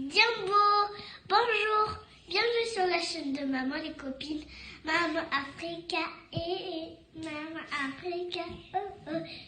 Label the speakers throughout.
Speaker 1: Jumbo, bonjour, bienvenue sur la chaîne de Maman les copines, Maman Africa et Maman Africa,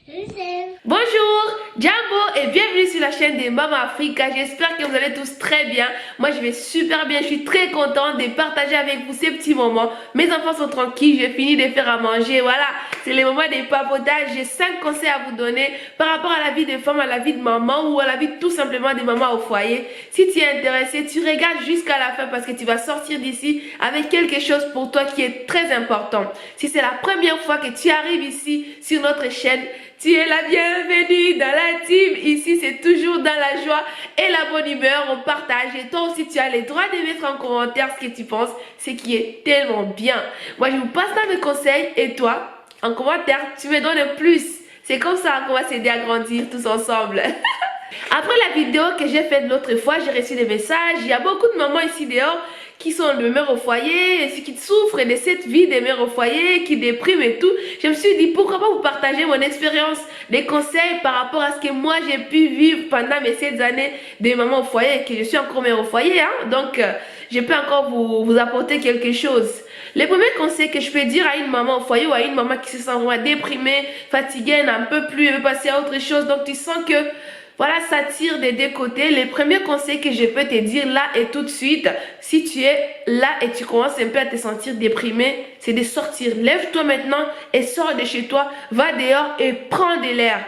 Speaker 1: je vous aime.
Speaker 2: Bonjour, Jumbo et bienvenue sur la chaîne de Maman Africa. J'espère que vous allez tous très bien. Moi je vais super bien, je suis très contente de partager avec vous ces petits moments. Mes enfants sont tranquilles, j'ai fini de faire à manger, voilà. C'est les moments des papotages. J'ai 5 conseils à vous donner par rapport à la vie des femmes, à la vie de maman ou à la vie tout simplement des mamans au foyer. Si tu es intéressé, tu regardes jusqu'à la fin parce que tu vas sortir d'ici avec quelque chose pour toi qui est très important. Si c'est la première fois que tu arrives ici sur notre chaîne, tu es la bienvenue dans la team. Ici, c'est toujours dans la joie et la bonne humeur. On partage. Et toi aussi, tu as le droit de mettre en commentaire ce que tu penses, ce qui est tellement bien. Moi, je vous passe là mes conseils et toi, en commentaire, tu me donnes un plus. C'est comme ça qu'on va s'aider à grandir tous ensemble. Après la vidéo que j'ai faite l'autre fois, j'ai reçu des messages. Il y a beaucoup de mamans ici dehors qui sont de mères au foyer, et qui souffrent de cette vie des mères au foyer, qui dépriment et tout. Je me suis dit, pourquoi pas vous partager mon expérience, des conseils par rapport à ce que moi j'ai pu vivre pendant mes 7 années de maman au foyer, que je suis encore mère au foyer, hein. Donc, je peux encore vous apporter quelque chose. Les premiers conseils que je peux dire à une maman au foyer ou à une maman qui se sent vraiment déprimée, fatiguée, elle n'en peut plus, elle veut passer à autre chose, donc tu sens que voilà, ça tire des deux côtés. Les premiers conseils que je peux te dire là et tout de suite, si tu es là et tu commences un peu à te sentir déprimé, c'est de sortir. Lève-toi maintenant et sors de chez toi, va dehors et prends de l'air.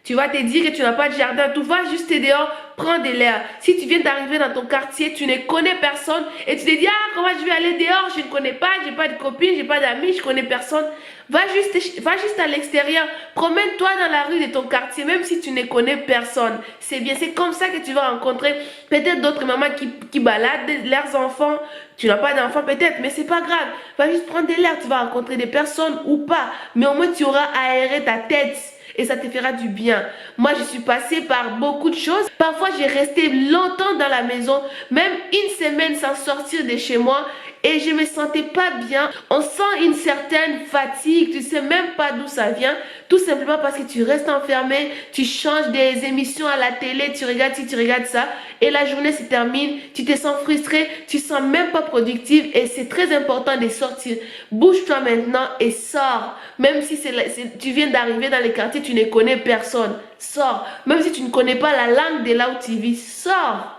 Speaker 2: Tu vas te dire que tu n'as pas de jardin, tu vas juste dehors, prends de l'air. Si tu viens d'arriver dans ton quartier, tu ne connais personne et tu te dis, ah, comment je vais aller dehors, je ne connais pas, j'ai pas de copine, j'ai pas d'amis, je connais personne. Va juste à l'extérieur, promène-toi dans la rue de ton quartier, même si tu ne connais personne. C'est bien, c'est comme ça que tu vas rencontrer peut-être d'autres mamans qui baladent leurs enfants. Tu n'as pas d'enfants peut-être, mais c'est pas grave. Va juste prendre de l'air, tu vas rencontrer des personnes ou pas. Mais au moins tu auras aéré ta tête. Et ça te fera du bien. Moi, je suis passée par beaucoup de choses. Parfois, j'ai resté longtemps dans la maison, même une semaine sans sortir de chez moi. Et je me sentais pas bien. On sent une certaine fatigue. Tu sais même pas d'où ça vient. Tout simplement parce que tu restes enfermé. Tu changes des émissions à la télé. Tu regardes ci, tu regardes ça. Et la journée se termine. Tu te sens frustré. Tu sens même pas productive. Et c'est très important de sortir. Bouge-toi maintenant et sors. Même si tu viens d'arriver dans les quartiers, tu ne connais personne. Sors. Même si tu ne connais pas la langue de là où tu vis. Sors.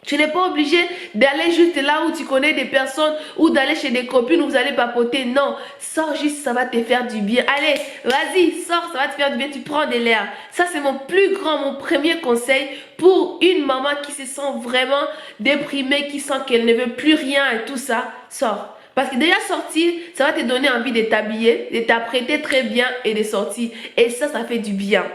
Speaker 2: Tu n'es pas obligé d'aller juste là où tu connais des personnes ou d'aller chez des copines où vous allez papoter. Non, sors juste, ça va te faire du bien. Allez, vas-y, sors, ça va te faire du bien. Tu prends de l'air. Ça, c'est mon premier conseil pour une maman qui se sent vraiment déprimée, qui sent qu'elle ne veut plus rien et tout ça. Sors. Parce que déjà sortir, ça va te donner envie de t'habiller, de t'apprêter très bien et de sortir. Et ça fait du bien.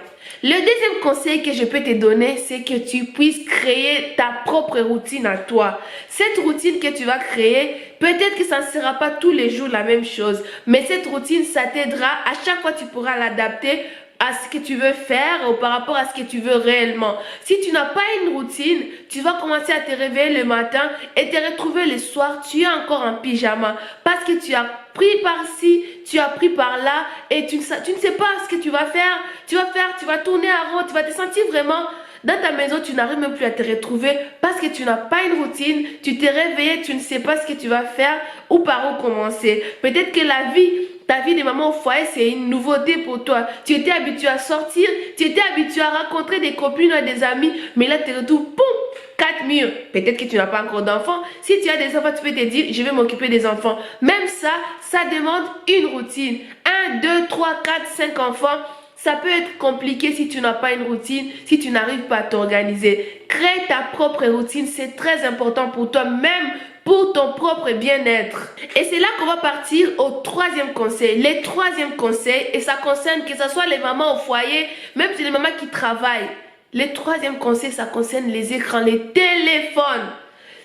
Speaker 2: Le deuxième conseil que je peux te donner, c'est que tu puisses créer ta propre routine à toi. Cette routine que tu vas créer, peut-être que ça ne sera pas tous les jours la même chose. Mais cette routine, ça t'aidera. À chaque fois, tu pourras l'adapter à ce que tu veux faire ou par rapport à ce que tu veux réellement. Si tu n'as pas une routine, tu vas commencer à te réveiller le matin et te retrouver le soir, tu es encore en pyjama parce que tu as pris par-ci, tu as pris par-là et tu ne sais pas ce que tu vas faire. Tu vas tourner à rond, tu vas te sentir vraiment dans ta maison, tu n'arrives même plus à te retrouver parce que tu n'as pas une routine, tu t'es réveillé, tu ne sais pas ce que tu vas faire ou par où commencer. Peut-être que ta vie de maman au foyer, c'est une nouveauté pour toi. Tu étais habitué à sortir, tu étais habitué à rencontrer des copines ou des amis, mais là, tu te retrouves, poum, 4 murs. Peut-être que tu n'as pas encore d'enfants. Si tu as des enfants, tu peux te dire, je vais m'occuper des enfants. Même ça demande une routine. 1, 2, 3, 4, 5 enfants. Ça peut être compliqué si tu n'as pas une routine, si tu n'arrives pas à t'organiser. Crée ta propre routine, c'est très important pour toi, même pour ton propre bien-être. Et c'est là qu'on va partir au troisième conseil. Le troisième conseil, et ça concerne que ce soit les mamans au foyer, même si les mamans qui travaillent. Le troisième conseil, ça concerne les écrans, les téléphones.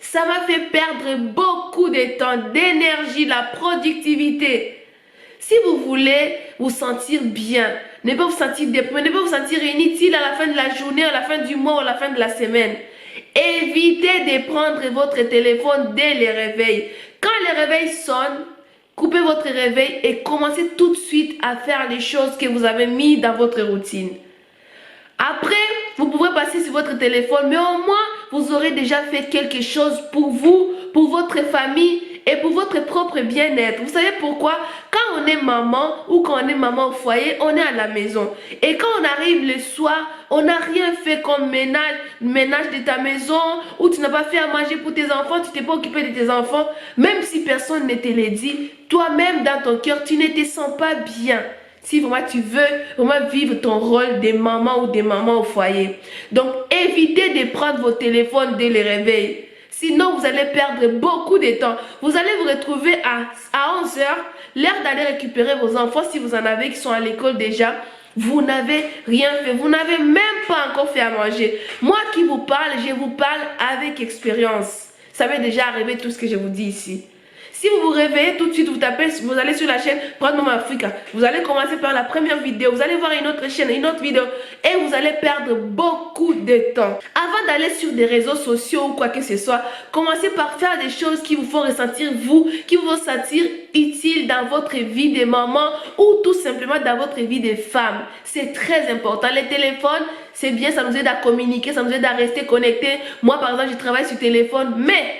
Speaker 2: Ça m'a fait perdre beaucoup de temps, d'énergie, la productivité. Si vous voulez vous sentir bien, ne pas vous sentir déprimé, ne pas vous sentir inutile à la fin de la journée, à la fin du mois ou à la fin de la semaine, évitez de prendre votre téléphone dès le réveil. Quand le réveil sonne, coupez votre réveil et commencez tout de suite à faire les choses que vous avez mis dans votre routine. Après, vous pouvez passer sur votre téléphone, mais au moins, vous aurez déjà fait quelque chose pour vous, pour votre famille et pour votre propre bien-être. Vous savez pourquoi? Quand on est maman ou quand on est maman au foyer, on est à la maison. Et quand on arrive le soir, on n'a rien fait comme ménage de ta maison, ou tu n'as pas fait à manger pour tes enfants, tu t'es pas occupé de tes enfants. Même si personne ne te l'a dit, toi-même dans ton cœur, tu ne te sens pas bien. Si vraiment tu veux vraiment vivre ton rôle de maman ou de maman au foyer. Donc, évitez de prendre vos téléphones dès le réveil. Sinon, vous allez perdre beaucoup de temps. Vous allez vous retrouver à 11 h, l'heure d'aller récupérer vos enfants si vous en avez qui sont à l'école déjà. Vous n'avez rien fait. Vous n'avez même pas encore fait à manger. Moi qui vous parle, je vous parle avec expérience. Ça m'est déjà arrivé tout ce que je vous dis ici. Si vous vous réveillez tout de suite, vous allez sur la chaîne Prendre Maman Africa. Vous allez commencer par la première vidéo. Vous allez voir une autre chaîne, une autre vidéo. Et vous allez perdre beaucoup de temps. Avant d'aller sur des réseaux sociaux ou quoi que ce soit, commencez par faire des choses qui vous font ressentir vous, qui vous font sentir utile dans votre vie de maman ou tout simplement dans votre vie de femme. C'est très important. Les téléphones, c'est bien, ça nous aide à communiquer, ça nous aide à rester connectés. Moi, par exemple, je travaille sur téléphone, mais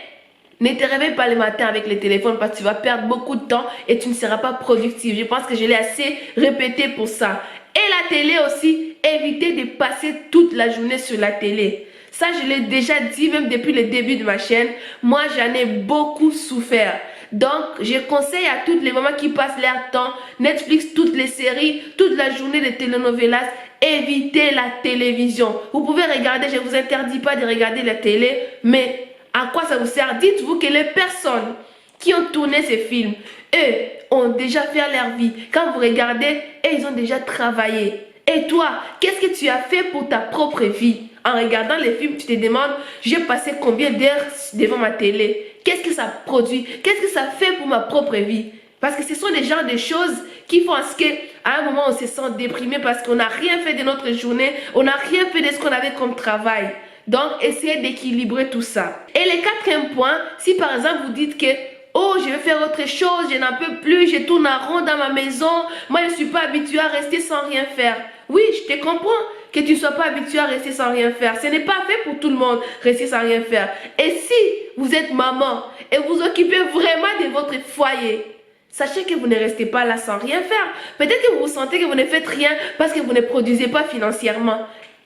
Speaker 2: ne te réveille pas le matin avec le téléphone parce que tu vas perdre beaucoup de temps et tu ne seras pas productif. Je pense que je l'ai assez répété pour ça. Et la télé aussi, évitez de passer toute la journée sur la télé. Ça, je l'ai déjà dit même depuis le début de ma chaîne. Moi, j'en ai beaucoup souffert. Donc, je conseille à toutes les mamans qui passent leur temps, Netflix, toutes les séries, toute la journée de telenovelas, évitez la télévision. Vous pouvez regarder, je ne vous interdis pas de regarder la télé, mais à quoi ça vous sert? Dites-vous que les personnes qui ont tourné ces films, eux, ont déjà fait leur vie. Quand vous regardez, ils ont déjà travaillé. Et toi, qu'est-ce que tu as fait pour ta propre vie? En regardant les films, tu te demandes, j'ai passé combien d'heures devant ma télé? Qu'est-ce que ça produit? Qu'est-ce que ça fait pour ma propre vie? Parce que ce sont des genres de choses qui font à ce qu'à un moment, on se sent déprimé parce qu'on n'a rien fait de notre journée, on n'a rien fait de ce qu'on avait comme travail. Donc, essayez d'équilibrer tout ça. Et le quatrième point, si par exemple vous dites que oh, je vais faire autre chose, je n'en peux plus, je tourne en rond dans ma maison, moi je ne suis pas habituée à rester sans rien faire. Oui, je te comprends que tu ne sois pas habituée à rester sans rien faire. Ce n'est pas fait pour tout le monde, rester sans rien faire. Et si vous êtes maman et vous occupez vraiment de votre foyer, sachez que vous ne restez pas là sans rien faire. Peut-être que vous vous sentez que vous ne faites rien parce que vous ne produisez pas financièrement.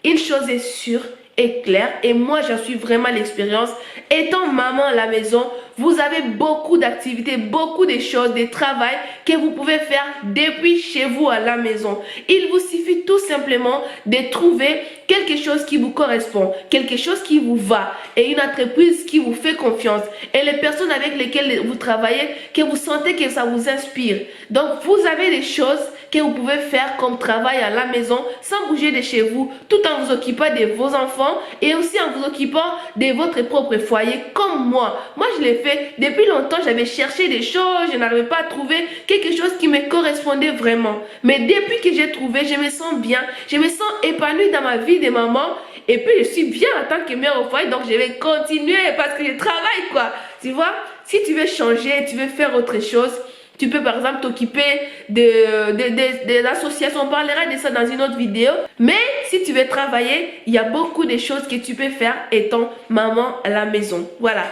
Speaker 2: Une chose est sûre et claire, et moi j'en suis vraiment l'expérience. Étant maman à la maison, vous avez beaucoup d'activités, beaucoup de choses, de travail que vous pouvez faire depuis chez vous à la maison. Il vous suffit tout simplement de trouver quelque chose qui vous correspond, quelque chose qui vous va et une entreprise qui vous fait confiance et les personnes avec lesquelles vous travaillez que vous sentez que ça vous inspire. Donc vous avez des choses que vous pouvez faire comme travail à la maison sans bouger de chez vous, tout en vous occupant de vos enfants et aussi en vous occupant de votre propre foyer comme moi. Moi je l'ai fait depuis longtemps, j'avais cherché des choses, je n'arrivais pas à trouver quelque chose qui me correspondait vraiment. Mais depuis que j'ai trouvé, je me sens bien, je me sens épanouie dans ma vie de maman et puis je suis bien en tant que mère au foyer, donc je vais continuer parce que je travaille quoi. Tu vois, si tu veux changer, tu veux faire autre chose, tu peux par exemple t'occuper de l'association, on parlera de ça dans une autre vidéo. Mais si tu veux travailler, il y a beaucoup de choses que tu peux faire étant maman à la maison. Voilà.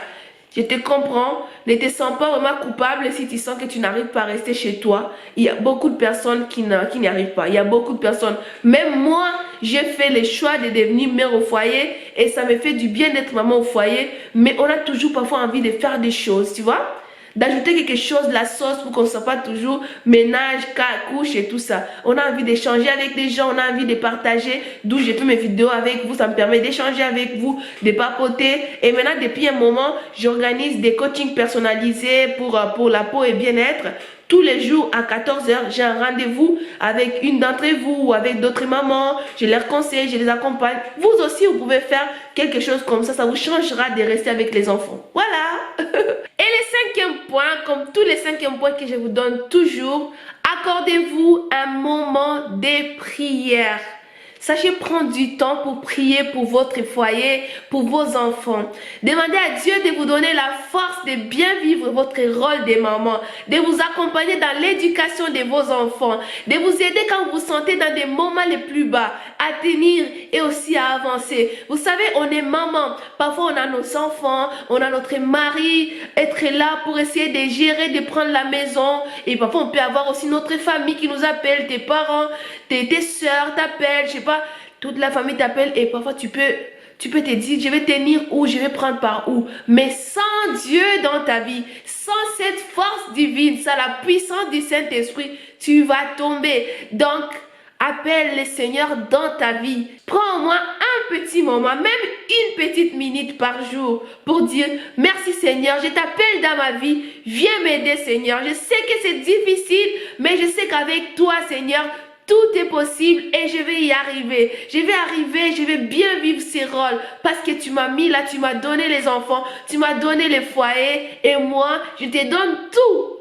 Speaker 2: Je te comprends, ne te sens pas vraiment coupable si tu sens que tu n'arrives pas à rester chez toi. Il y a beaucoup de personnes qui n'y arrivent pas. Il y a beaucoup de personnes. Même moi, j'ai fait le choix de devenir mère au foyer et ça me fait du bien d'être maman au foyer. Mais on a toujours parfois envie de faire des choses, tu vois. D'ajouter quelque chose de la sauce pour qu'on ne soit pas toujours ménage, couche et tout ça. On a envie d'échanger avec des gens, on a envie de partager. D'où j'ai fait mes vidéos avec vous, ça me permet d'échanger avec vous, de papoter. Et maintenant, depuis un moment, j'organise des coachings personnalisés pour la peau et bien-être. Tous les jours à 14 h, j'ai un rendez-vous avec une d'entre vous ou avec d'autres mamans. Je leur conseille, je les accompagne. Vous aussi, vous pouvez faire quelque chose comme ça. Ça vous changera de rester avec les enfants. Voilà. Et le cinquième point, comme tous les cinquièmes points que je vous donne toujours, accordez-vous un moment de prière. Sachez prendre du temps pour prier pour votre foyer, pour vos enfants. Demandez à Dieu de vous donner la force de bien vivre votre rôle de maman, de vous accompagner dans l'éducation de vos enfants, de vous aider quand vous vous sentez dans des moments les plus bas, à tenir et aussi à avancer. Vous savez, on est maman. Parfois, on a nos enfants, on a notre mari, être là pour essayer de gérer, de prendre la maison. Et parfois, on peut avoir aussi notre famille qui nous appelle, tes parents, tes soeurs t'appellent, je sais pas, toute la famille t'appelle et parfois tu peux te dire, je vais tenir où, je vais prendre par où. Mais sans Dieu dans ta vie, sans cette force divine, sans la puissance du Saint-Esprit, tu vas tomber. Donc, appelle le Seigneur dans ta vie. Prends au moins un petit moment, même une petite minute par jour pour dire merci Seigneur, je t'appelle dans ma vie, viens m'aider Seigneur. Je sais que c'est difficile, mais je sais qu'avec toi Seigneur, tout est possible et je vais y arriver. Je vais arriver, je vais bien vivre ces rôles parce que tu m'as mis là, tu m'as donné les enfants, tu m'as donné les foyers et moi, je te donne tout.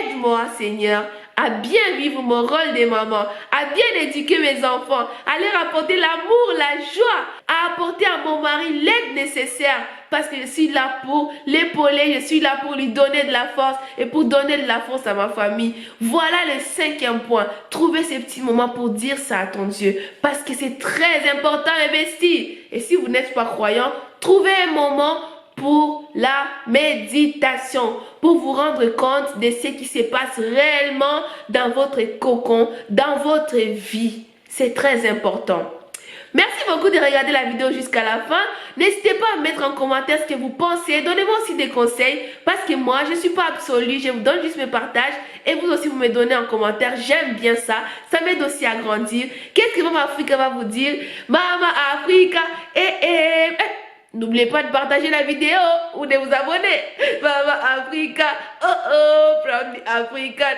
Speaker 2: Aide-moi, Seigneur, à bien vivre mon rôle de maman, à bien éduquer mes enfants, à leur apporter l'amour, la joie, à apporter à mon mari l'aide nécessaire parce que je suis là pour l'épauler, je suis là pour lui donner de la force et pour donner de la force à ma famille. Voilà le 5e point. Trouvez ces petits moments pour dire ça à ton Dieu parce que c'est très important d'investir. Et si vous n'êtes pas croyant, trouvez un moment pour la méditation, pour vous rendre compte de ce qui se passe réellement dans votre cocon, dans votre vie. C'est très important. Merci beaucoup de regarder la vidéo jusqu'à la fin. N'hésitez pas à mettre en commentaire ce que vous pensez. Donnez-moi aussi des conseils parce que moi, je ne suis pas absolue. Je vous donne juste mes partages et vous aussi, vous me donnez en commentaire. J'aime bien ça. Ça m'aide aussi à grandir. Qu'est-ce que Maman Africa va vous dire? Maman Africa, n'oubliez pas de partager la vidéo ou de vous abonner. Maman Africa, from the African,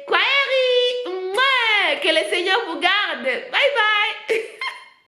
Speaker 2: Kwaheri. Que le Seigneur vous garde. Bye bye.